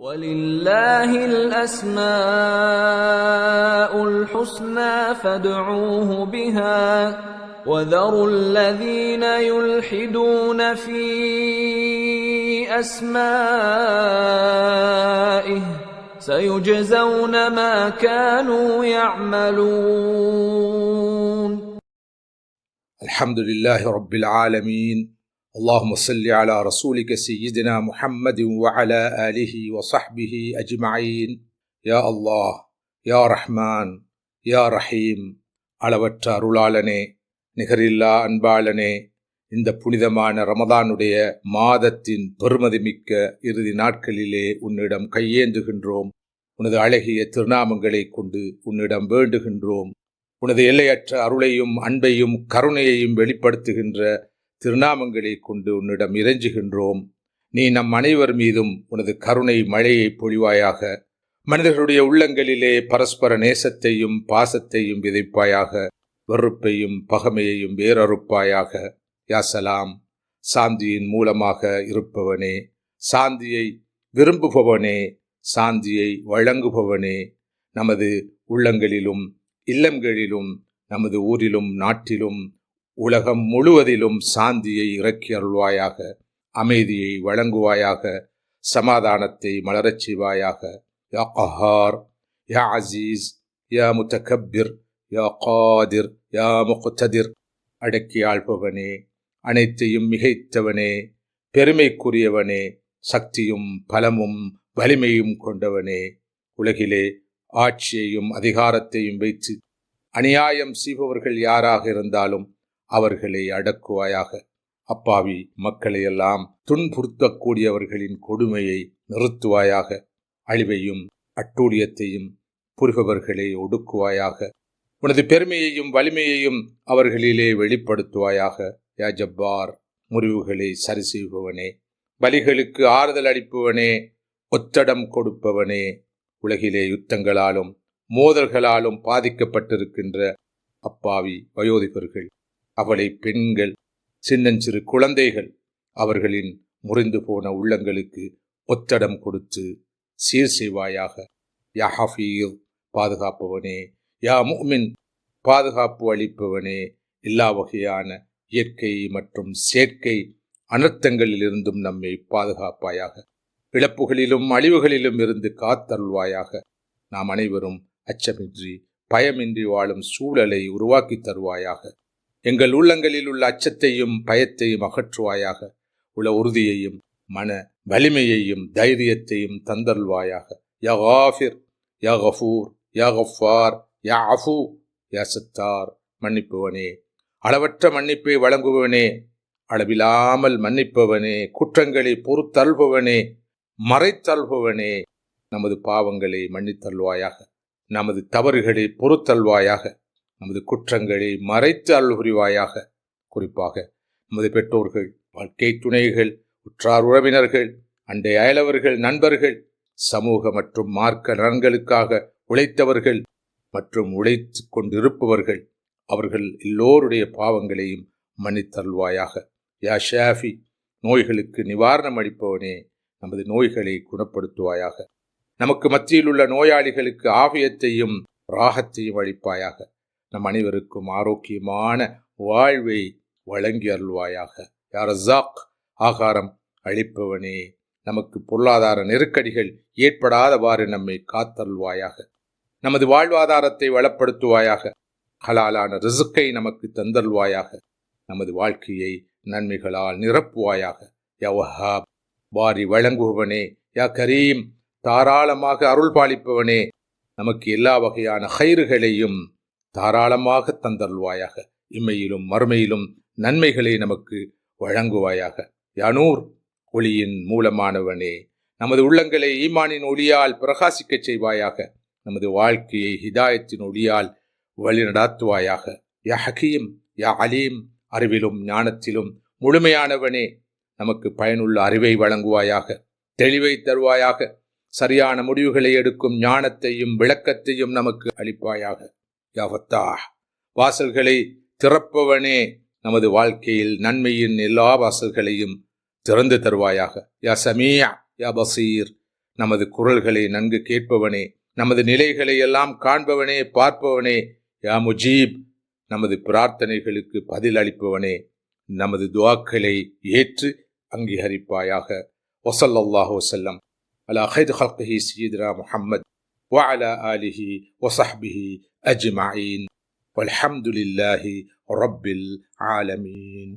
وَلِلَّهِ الْأَسْمَاءُ الْحُسْنَى فَادْعُوهُ بِهَا وَذَرُوا الَّذِينَ يُلْحِدُونَ فِي أَسْمَائِهِ سَيُجْزَوْنَ مَا كَانُوا يَعْمَلُونَ. الحمد لله رب العالمين. اللهم صل على رسولك سيدنا محمد وعلى آله وصحبه أجمعين. يا الله يا رحمن يا ரஹீம். அளவற்ற அருளாளனே, நிகரில்லா அன்பாளனே, இந்த புனிதமான ரமதானுடைய மாதத்தின் பெருமதிமிக்க இறுதி நாட்களிலே உன்னிடம் கையேந்துகின்றோம். உனது அழகிய திருநாமங்களை கொண்டு உன்னிடம் வேண்டுகின்றோம். உனது எல்லையற்ற அருளையும் அன்பையும் கருணையையும் வெளிப்படுத்துகின்ற திருநாமங்களை கொண்டு உன்னிடம் இறைஞ்சுகின்றோம். நீ நம் அனைவர் மீதும் உனது கருணை மழையை பொழிவாயாக. மனிதர்களுடைய உள்ளங்களிலே பரஸ்பர நேசத்தையும் பாசத்தையும் விதைப்பாயாக. வெறுப்பையும் பகமையையும் வேறறுப்பாயாக. யா சலாம். சாந்தியின் மூலமாக இருப்பவனே, சாந்தியை விரும்புபவனே, சாந்தியை வழங்குபவனே, நமது உள்ளங்களிலும் இல்லங்களிலும் நமது ஊரிலும் நாட்டிலும் உலகம் முழுவதிலும் சாந்தியை இறக்கி அருள்வாயாக. அமைதியை வழங்குவாயாக. சமாதானத்தை மலரச் செய்வாயாக. யா கஹார், யா அசீஸ், யா முத்தகப்பிர், யா காதிர், யா முக்ததிர். அடக்கி ஆள்பவனே, அனைத்தையும் மிகைத்தவனே, பெருமைக்குரியவனே, சக்தியும் பலமும் வலிமையும் கொண்டவனே, உலகிலே ஆட்சியையும் அதிகாரத்தையும் வைத்து அநியாயம் செய்பவர்கள் யாராக இருந்தாலும் அவர்களை அடக்குவாயாக. அப்பாவி மக்களையெல்லாம் துன்புறுத்தக்கூடியவர்களின் கொடுமையை நிறுத்துவாயாக. அழிவையும் அட்டூழியத்தையும் புரிபவர்களை ஒடுக்குவாயாக. உனது பெருமையையும் வலிமையையும் அவர்களிலே வெளிப்படுத்துவாயாக. யா ஜப்பார், முறிவுகளை சரி செய்பவனே, பலிகளுக்கு ஆறுதல் அளிப்பவனே, ஒத்தடம் கொடுப்பவனே, உலகிலே யுத்தங்களாலும் மோதல்களாலும் பாதிக்கப்பட்டிருக்கின்ற அப்பாவி வயோதிபர்கள், அவளை பெண்கள், சின்னஞ்சிறு குழந்தைகள், அவர்களின் முறிந்து போன உள்ளங்களுக்கு ஒத்தடம் கொடுத்து சீர் செய்வாயாக. யா ஹஃபீர், பாதுகாப்பவனே, யா முஃமின், பாதுகாப்பு அளிப்பவனே, எல்லா வகையான இயற்கை மற்றும் செயற்கை அனர்த்தங்களிலிருந்தும் நம்மை பாதுகாப்பாயாக. இழப்புகளிலும் அழிவுகளிலும் இருந்து காத்தருள்வாயாக. நாம் அனைவரும் அச்சமின்றி பயமின்றி வாழும் சூழலை உருவாக்கி தருவாயாக. எங்கள் உள்ளங்களில் உள்ள அச்சத்தையும் பயத்தையும் அகற்றுவாயாக. உள்ள உறுதியையும் மன வலிமையையும் தைரியத்தையும் தந்தருள்வாயாக. யா காஃபிர், யா கஃபூர், யா கஃபார், யா அஃபூ, யா சத்தார், மன்னிப்பவனே, அளவற்ற மன்னிப்பை வழங்குபவனே, அளவிலாமல் மன்னிப்பவனே, குற்றங்களை பொறுத்தல்பவனே, மறைத்தல்பவனே, நமது பாவங்களை மன்னித்தல்வாயாக. நமது தவறுகளை பொறுத்தல்வாயாக. நமது குற்றங்களை மறைத்து அருள் புரிவாயாக. குறிப்பாக நமது பெற்றோர்கள், வாழ்க்கை துணைகள், உற்றார் உறவினர்கள், அண்டை அயலவர்கள், நண்பர்கள், சமூக மற்றும் மார்க்க நலன்களுக்காக உழைத்தவர்கள் மற்றும் உழைத்து கொண்டிருப்பவர்கள், அவர்கள் எல்லோருடைய பாவங்களையும் மன்னித்தல்வாயாக. யா ஷாஃபி, நோய்களுக்கு நிவாரணம் அளிப்பவனே, நமது நோய்களை குணப்படுத்துவாயாக. நமக்கு மத்தியில் உள்ள நோயாளிகளுக்கு ஆபியத்தையும் ராகத்தையும் அளிப்பாயாக. நம் அனைவருக்கும் ஆரோக்கியமான வாழ்வை வழங்கி அருள்வாயாக. யா ரஸாக், ஆகாரம் அளிப்பவனே, நமக்கு பொருளாதார நெருக்கடிகள் ஏற்படாதவாறு நம்மை காத்தருள்வாயாக. நமது வாழ்வாதாரத்தை வளப்படுத்துவாயாக. ஹலாலான ரிசுக்கை நமக்கு தந்தருள்வாயாக. நமது வாழ்க்கையை நன்மைகளால் நிரப்புவாயாக. யா வஹாப், வாரி வழங்குபவனே, யா கரீம், தாராளமாக அருள் பாலிப்பவனே, நமக்கு எல்லா வகையான ஹைறுகளையும் தாராளமாக தந்தருள்வாயாக. இம்மையிலும் மறுமையிலும் நன்மைகளை நமக்கு வழங்குவாயாக. யா நூர், ஒளியின் மூலமானவனே, நமது உள்ளங்களை ஈமானின் ஒளியால் பிரகாசிக்கச் செய்வாயாக. நமது வாழ்க்கையை ஹிதாயத்தின் ஒளியால் வழிநடாத்துவாயாக. யா ஹக்கீம், யா அலீம், அறிவிலும் ஞானத்திலும் முழுமையானவனே, நமக்கு பயனுள்ள அறிவை வழங்குவாயாக. தெளிவை தருவாயாக. சரியான முடிவுகளை எடுக்கும் ஞானத்தையும் விளக்கத்தையும் நமக்கு அளிப்பாயாக. யா ஃபத்தாஹ், வாசல்களை திறப்பவனே, நமது வாழ்க்கையில் நன்மையின் எல்லா வாசல்களையும் திறந்து தருவாயாக. யா சமீஅ, யா பசீர், நமது குரல்களை நன்கு கேட்பவனே, நமது நிலைகளை எல்லாம் காண்பவனே, பார்ப்பவனே, யா முஜீப், நமது பிரார்த்தனைகளுக்கு பதில் அளிப்பவனே, நமது துஆக்களை ஏற்று அங்கீகரிப்பாயாக. வஸல்லல்லாஹு வஸல்லம் அலா கைர் ஹல்கிஹி சய்யிதுனா முஹம்மத் வஅலா ஆலிஹி வஸஹ்பிஹி அஜ்மஈன் வல்ஹம்துலில்லாஹி ரப்பில் ஆலமீன்.